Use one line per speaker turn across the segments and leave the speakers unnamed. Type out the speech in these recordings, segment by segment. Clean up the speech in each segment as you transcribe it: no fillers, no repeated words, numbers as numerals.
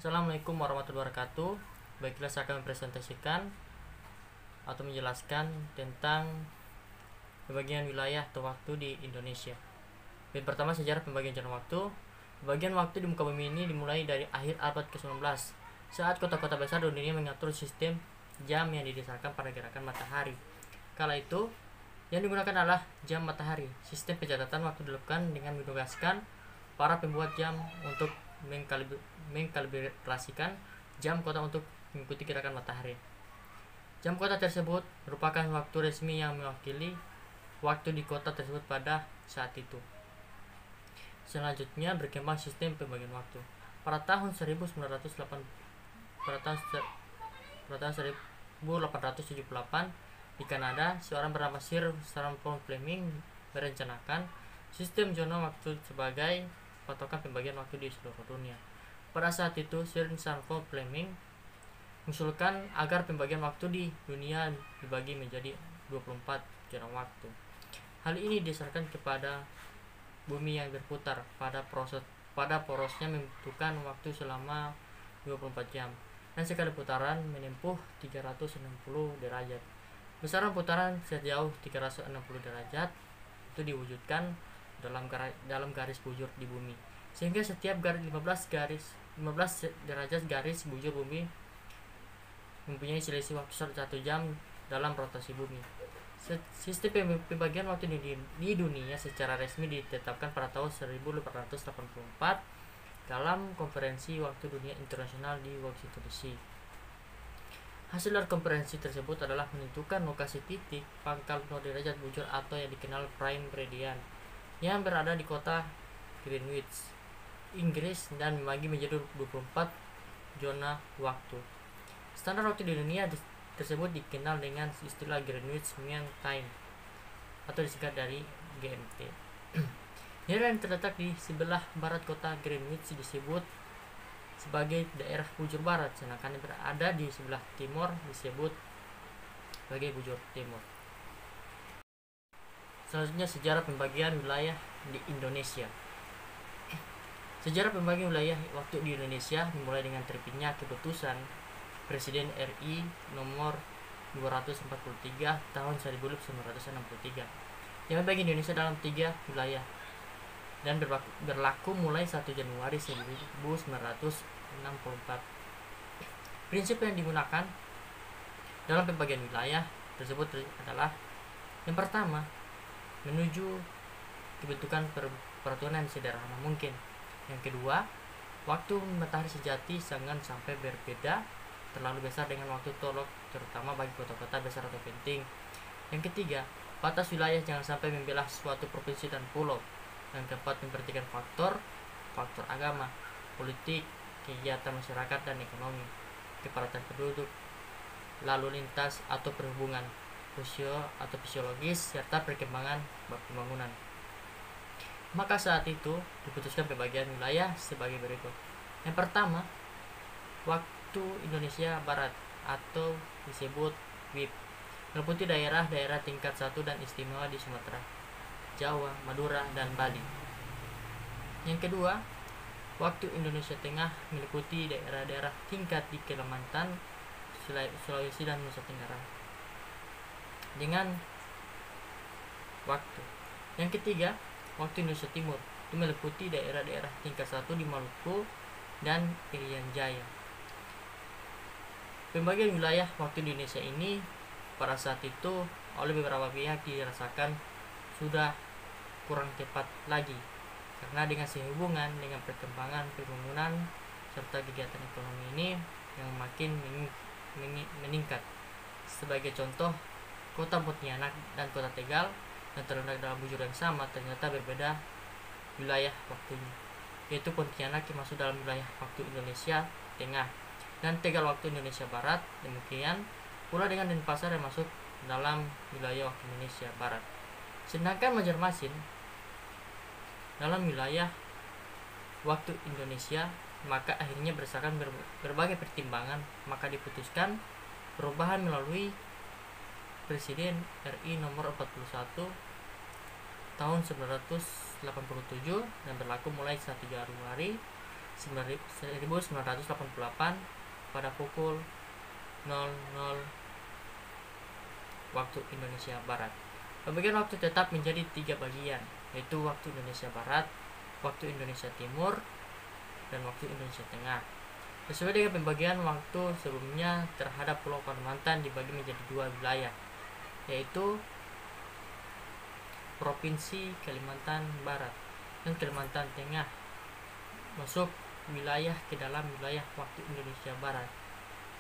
Assalamualaikum warahmatullahi wabarakatuh. Baiklah, saya akan mempresentasikan atau menjelaskan tentang pembagian wilayah atau waktu di Indonesia. Yang pertama, sejarah pembagian jam waktu. Pembagian waktu di muka bumi ini dimulai dari akhir abad ke-19 saat kota-kota besar di dunia mengatur sistem jam yang didasarkan pada gerakan matahari. Kala itu, yang digunakan adalah jam matahari. Sistem pencatatan waktu dilakukan dengan menugaskan para pembuat jam untuk mengkalibrasikan jam kota untuk mengikuti gerakan matahari. Jam kota tersebut merupakan waktu resmi yang mewakili waktu di kota tersebut pada saat itu. Selanjutnya berkembang sistem pembagian waktu. Pada tahun 1878 di Kanada, seorang bernama Sir Sandford Fleming merencanakan sistem zona waktu sebagai patokan pembagian waktu di seluruh dunia. Pada saat itu, Sir Sandford Fleming mengusulkan agar pembagian waktu di dunia dibagi menjadi 24 zona waktu. Hal ini didasarkan kepada bumi yang berputar pada porosnya membutuhkan waktu selama 24 jam dan sekali putaran menempuh 360 derajat. Besaran putaran sejauh 360 derajat itu diwujudkan dalam garis bujur di bumi, sehingga setiap 15 derajat garis bujur bumi mempunyai selisih waktu 1 jam dalam rotasi bumi. Sistem pembagian waktu di dunia secara resmi ditetapkan pada tahun 1884 dalam Konferensi Waktu Dunia Internasional di Washington DC. Hasil dari konferensi tersebut adalah menentukan lokasi titik pangkal 0 derajat bujur atau yang dikenal prime meridian yang berada di kota Greenwich, Inggris, dan membagi menjadi 24 zona waktu. Standar waktu di dunia tersebut dikenal dengan istilah Greenwich Mean Time atau disingkat dari GMT. Daerah yang terletak di sebelah barat kota Greenwich disebut sebagai daerah bujur barat, sedangkan yang berada di sebelah timur disebut sebagai bujur timur. Selanjutnya, sejarah pembagian wilayah di Indonesia. Sejarah pembagian wilayah waktu di Indonesia dimulai dengan terbitnya keputusan Presiden RI nomor 243 tahun 1963 yang membagi Indonesia dalam 3 wilayah dan berlaku mulai 1 Januari 1964. Prinsip yang digunakan dalam pembagian wilayah tersebut adalah: yang pertama, menuju kebentukan peraturan yang sederhana mungkin. Yang kedua, waktu matahari sejati jangan sampai berbeda terlalu besar dengan waktu tolok, terutama bagi kota-kota besar atau penting. Yang ketiga, batas wilayah jangan sampai membelah suatu provinsi dan pulau. Yang keempat, memperhatikan faktor agama, politik, kegiatan masyarakat dan ekonomi, kepadatan penduduk, lalu lintas atau perhubungan, atau fisiologis, serta perkembangan pembangunan. Maka saat itu diputuskan pembagian wilayah sebagai berikut. Yang pertama, waktu Indonesia Barat atau disebut WIB meliputi daerah-daerah tingkat 1 dan istimewa di Sumatera, Jawa, Madura, dan Bali. Yang kedua, waktu Indonesia Tengah meliputi daerah-daerah tingkat di Kalimantan, Sulawesi, dan Nusa Tenggara dengan waktu. Yang ketiga, waktu Indonesia Timur itu meliputi daerah-daerah tingkat 1 di Maluku dan Irian Jaya. Pembagian wilayah waktu di Indonesia ini pada saat itu oleh beberapa pihak dirasakan sudah kurang tepat lagi, karena dengan sehubungan dengan perkembangan pembangunan serta kegiatan ekonomi ini yang makin meningkat. Sebagai contoh, kota Pontianak dan kota Tegal yang terletak dalam bujur yang sama ternyata berbeda wilayah waktunya, yaitu Pontianak yang masuk dalam wilayah waktu Indonesia Tengah dan Tegal waktu Indonesia Barat. Demikian pula dengan Denpasar yang masuk dalam wilayah waktu Indonesia Barat. Sedangkan Banjarmasin dalam wilayah waktu Indonesia, maka akhirnya berdasarkan berbagai pertimbangan maka diputuskan perubahan melalui Presiden RI nomor 41 tahun 1987 dan berlaku mulai 1 Januari 1988 pada pukul 00 waktu Indonesia Barat. Pembagian waktu tetap menjadi 3 bagian, yaitu waktu Indonesia Barat, waktu Indonesia Timur, dan waktu Indonesia Tengah. Sesuai dengan pembagian waktu sebelumnya terhadap Pulau Kalimantan dibagi menjadi 2 wilayah, yaitu Provinsi Kalimantan Barat dan Kalimantan Tengah masuk wilayah ke dalam wilayah waktu Indonesia Barat.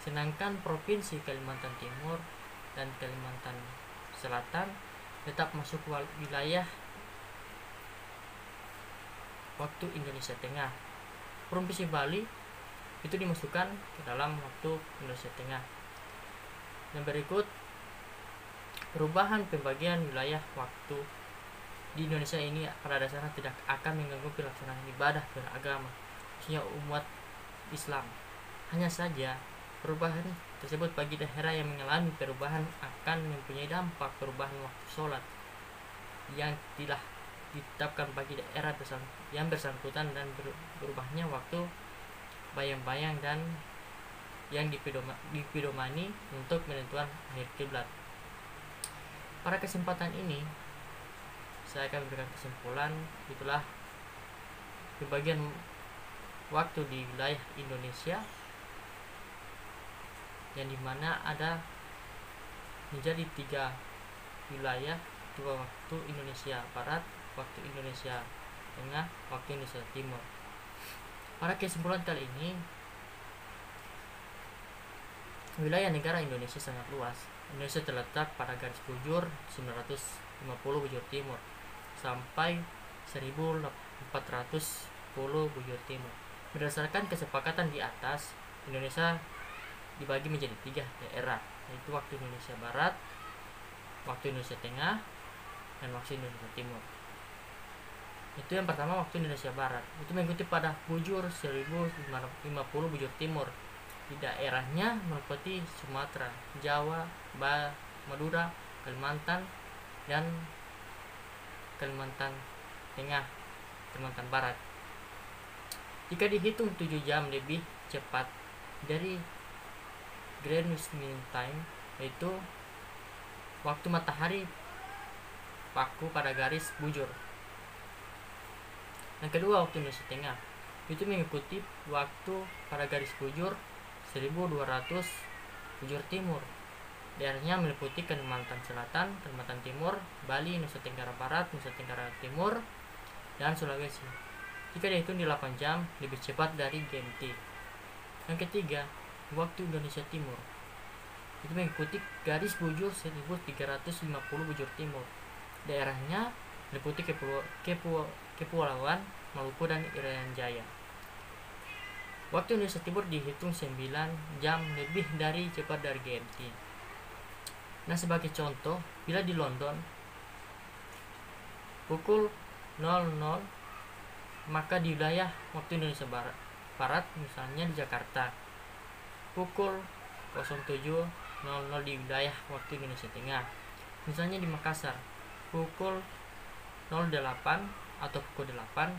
Sedangkan Provinsi Kalimantan Timur dan Kalimantan Selatan tetap masuk wilayah waktu Indonesia Tengah. Provinsi Bali itu dimasukkan ke dalam waktu Indonesia Tengah. Dan berikut perubahan pembagian wilayah waktu di Indonesia ini pada dasarnya tidak akan mengganggu pelaksanaan ibadah beragama, khususnya umat Islam. Hanya saja perubahan tersebut bagi daerah yang mengalami perubahan akan mempunyai dampak perubahan waktu sholat yang telah ditetapkan bagi daerah yang bersangkutan dan berubahnya waktu bayang-bayang dan yang dipedomani untuk penentuan akhir kiblat. Pada kesempatan ini saya akan memberikan kesimpulan, itulah pembagian waktu di wilayah Indonesia yang dimana ada menjadi 3 wilayah, 2 waktu Indonesia Barat, waktu Indonesia Tengah, waktu Indonesia Timur. Pada kesimpulan kali ini, wilayah negara Indonesia sangat luas. Indonesia terletak pada garis bujur 950 bujur timur sampai 1410 bujur timur. Berdasarkan kesepakatan di atas, Indonesia dibagi menjadi 3 daerah, yaitu waktu Indonesia Barat, waktu Indonesia Tengah, dan waktu Indonesia Timur. Itu yang pertama, waktu Indonesia Barat. Itu mengikuti pada bujur 1050 bujur timur. Di daerahnya meliputi Sumatera, Jawa, Madura, Kalimantan, dan Kalimantan Tengah, Kalimantan Barat. Jika dihitung 7 jam lebih cepat dari Greenwich Mean Time, yaitu waktu matahari paku pada garis bujur. Yang kedua, waktu Indonesia Tengah itu mengikuti waktu pada garis bujur 1200 bujur timur. Daerahnya meliputi Kalimantan Selatan, Kalimantan Timur, Bali, Nusa Tenggara Barat, Nusa Tenggara Timur, dan Sulawesi. Jika dihitung di 8 jam lebih cepat dari GMT. Yang ketiga, waktu Indonesia Timur itu mengikuti garis bujur 1350 bujur timur. Daerahnya meliputi Kepulauan Maluku dan Irian Jaya. Waktu Indonesia Timur dihitung 9 jam lebih cepat dari GMT. Nah, sebagai contoh, bila di London pukul 00, maka di wilayah waktu Indonesia Barat, misalnya di Jakarta pukul 07.00 di wilayah waktu Indonesia Tengah, misalnya di Makassar pukul 08 atau pukul 8,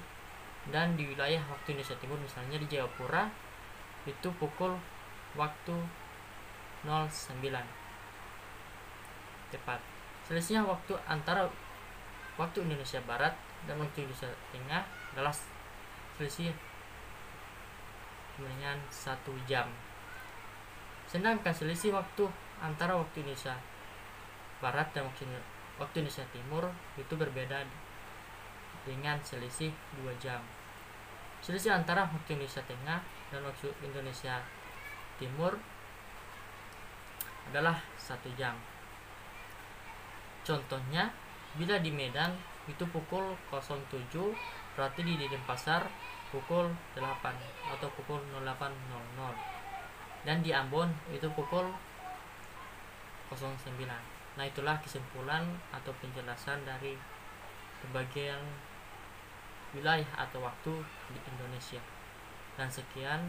dan di wilayah waktu Indonesia Timur misalnya di Jayapura itu pukul waktu 09 tepat. Selisihnya waktu antara waktu Indonesia Barat dan waktu Indonesia Tengah adalah selisih dengan 1 jam. Sedangkan selisih waktu antara waktu Indonesia Barat dan waktu Indonesia Timur itu berbeda dengan selisih 2 jam. Selisih antara waktu Indonesia Tengah dan waktu Indonesia Timur adalah 1 jam. Contohnya, bila di Medan itu pukul 07, berarti di Denpasar pukul 8 atau pukul 08.00. Dan di Ambon itu pukul 09. Nah, itulah kesimpulan atau penjelasan dari pembagian wilayah atau waktu di Indonesia. Dan sekian,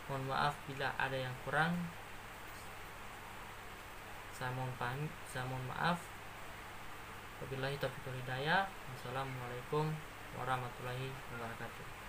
mohon maaf bila ada yang kurang. Saya mohon maaf. Wabillahi taufiq wal hidayah. Wassalamualaikum warahmatullahi wabarakatuh.